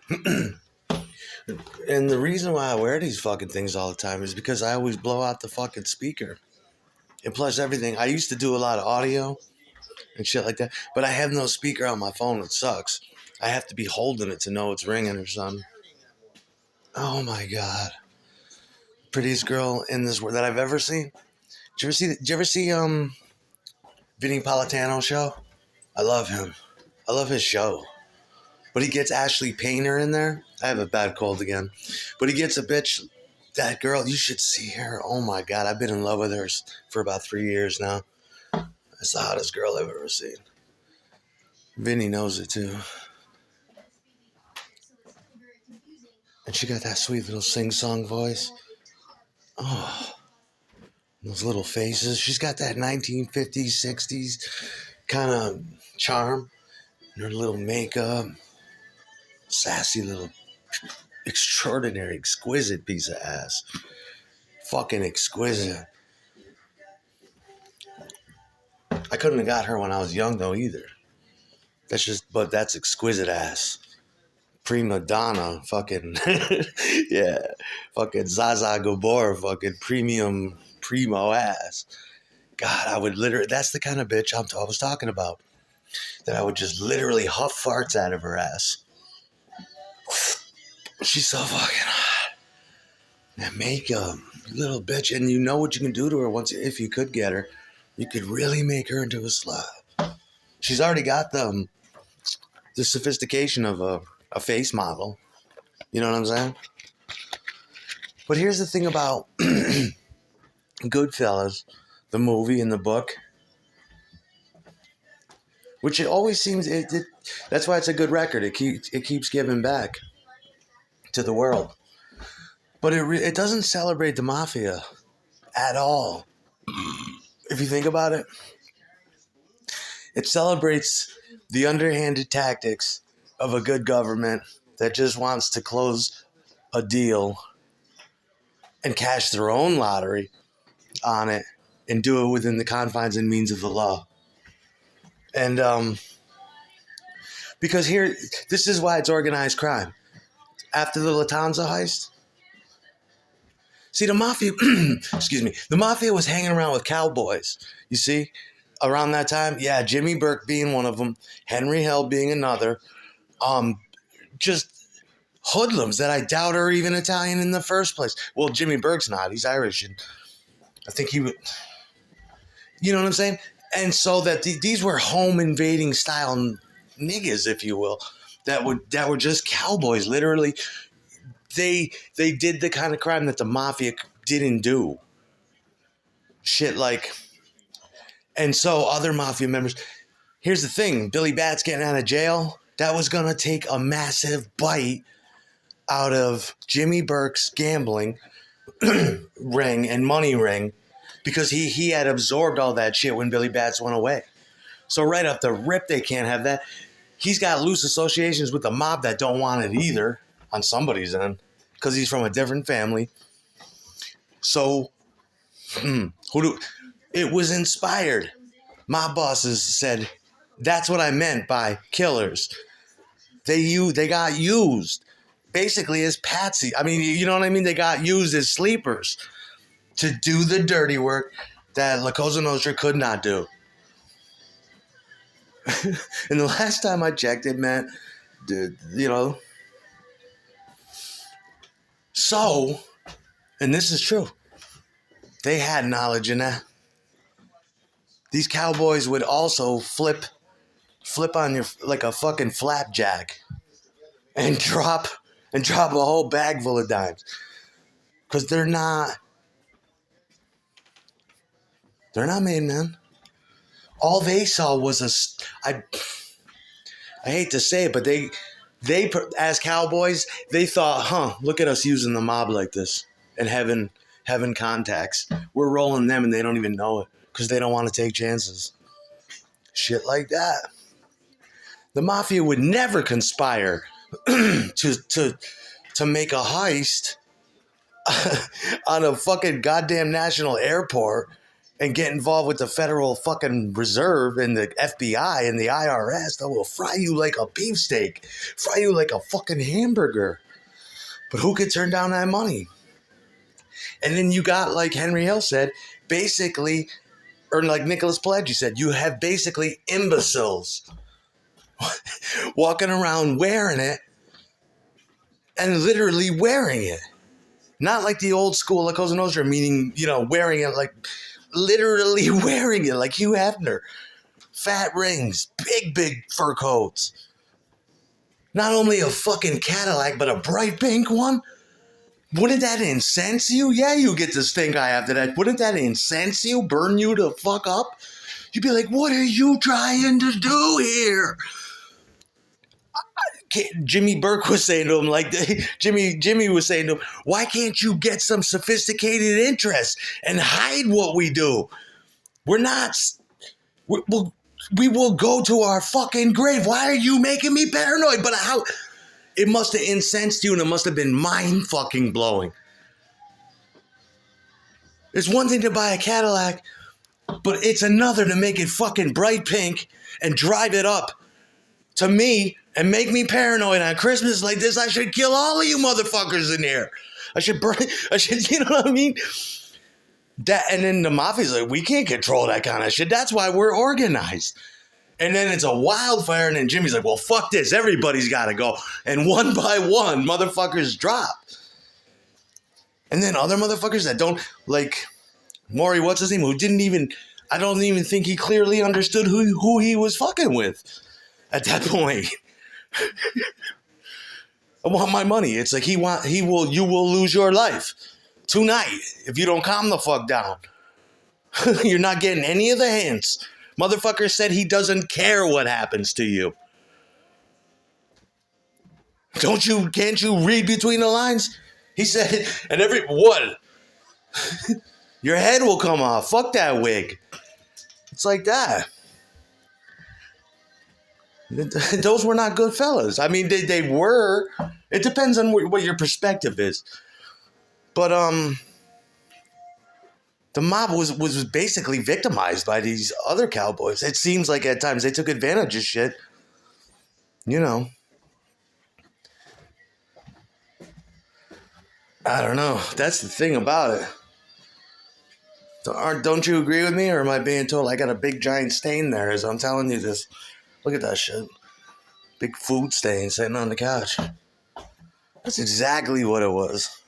And the reason why I wear these fucking things all the time is because I always blow out the fucking speaker. And plus everything, I used to do a lot of audio and shit like that, but I have no speaker on my phone. It sucks. I have to be holding it to know it's ringing or something. Oh my God. Prettiest girl in this world that I've ever seen. Did you ever see Vinny Politano's show? I love him. I love his show. But he gets Ashley Painter in there. I have a bad cold again. But he gets a bitch. That girl, you should see her. Oh my God, I've been in love with her for about 3 years now. That's the hottest girl I've ever seen. Vinny knows it too. And she got that sweet little sing-song voice. Oh, those little faces. She's got that 1950s, 60s kind of charm. And her little makeup. Sassy little, extraordinary, exquisite piece of ass. Fucking exquisite. I couldn't have got her when I was young though either. But that's exquisite ass. Prima donna, fucking, yeah, fucking Zaza Gabor, fucking premium, primo ass. God, I would literally, that's the kind of bitch I was talking about. That I would just literally huff farts out of her ass. She's so fucking hot. That makeup, little bitch. And you know what you can do to her if you could get her. You could really make her into a slut. She's already got the sophistication of a face model. You know what I'm saying? But here's the thing about Goodfellas, the movie and the book, which it always seems that's why it's a good record. It keeps giving back to the world, but it doesn't celebrate the mafia at all. If you think about it, it celebrates the underhanded tactics of a good government that just wants to close a deal and cash their own lottery on it and do it within the confines and means of the law. And because this is why it's organized crime. After the Latanza heist, see, the mafia, the mafia was hanging around with cowboys, you see, around that time. Yeah, Jimmy Burke being one of them, Henry Hill being another, just hoodlums that I doubt are even Italian in the first place. Well, Jimmy Burke's not, he's Irish, and I think he would, you know what I'm saying? And so that these were home invading style niggas, if you will, that were just cowboys, literally. They did the kind of crime that the mafia didn't do. Shit like, and so other mafia members. Here's the thing: Billy Bat's getting out of jail. That was gonna take a massive bite out of Jimmy Burke's gambling ring and money ring, because he had absorbed all that shit when Billy Bats went away. So right off the rip, they can't have that. He's got loose associations with the mob that don't want it either on somebody's end, because he's from a different family. So, it was inspired. My bosses said, that's what I meant by killers. They got used basically as patsy. I mean, you know what I mean? They got used as sleepers to do the dirty work that La Cosa Nostra could not do. And the last time I checked, it meant, you know. So, and this is true, they had knowledge in that. These cowboys would also flip on you like a fucking flapjack and drop a whole bag full of dimes. Because they're not made men. All they saw was I hate to say it, but they as cowboys, they thought, look at us using the mob like this and having contacts. We're rolling them and they don't even know it because they don't want to take chances. Shit like that. The mafia would never conspire to make a heist on a fucking goddamn national airport and get involved with the Federal fucking Reserve and the FBI and the IRS that will fry you like a beefsteak, fry you like a fucking hamburger. But who could turn down that money? And then you got, like Henry Hill said, basically, or like Nicholas Pileggi said, you have basically imbeciles walking around wearing it and literally wearing it. Not like the old school La Cosa Nostra, meaning, wearing it like, literally wearing it like Hugh Hefner. Fat rings, big fur coats. Not only a fucking Cadillac, but a bright pink one. Wouldn't that incense you? Yeah, you get to stink eye after that. Wouldn't that incense you? Burn you to fuck up? You'd be like, what are you trying to do here? Jimmy Burke was saying to him, like, Jimmy was saying to him, why can't you get some sophisticated interest and hide what we do? We will go to our fucking grave. Why are you making me paranoid? But how? It must have incensed you, and it must have been mind fucking blowing. It's one thing to buy a Cadillac, but it's another to make it fucking bright pink and drive it up to me and make me paranoid on Christmas like this. I should kill all of you motherfuckers in here. I should, you know what I mean? And then the mafia's like, we can't control that kind of shit. That's why we're organized. And then it's a wildfire, and then Jimmy's like, well, fuck this. Everybody's got to go. And one by one, motherfuckers drop. And then other motherfuckers that don't, like Maury, what's his name, who I don't even think he clearly understood who he was fucking with at that point. I want my money. It's like you will lose your life tonight if you don't calm the fuck down. You're not getting any of the hints. Motherfucker said he doesn't care what happens to you. Can't you read between the lines? He said, and what? Your head will come off. Fuck that wig. It's like that. Those were not good fellas. I mean, they were. It depends on what your perspective is. But, the mob was basically victimized by these other cowboys. It seems like at times they took advantage of shit. I don't know. That's the thing about it. Don't you agree with me, or am I being told I got a big giant stain there as I'm telling you this? Look at that shit. Big food stain sitting on the couch. That's exactly what it was.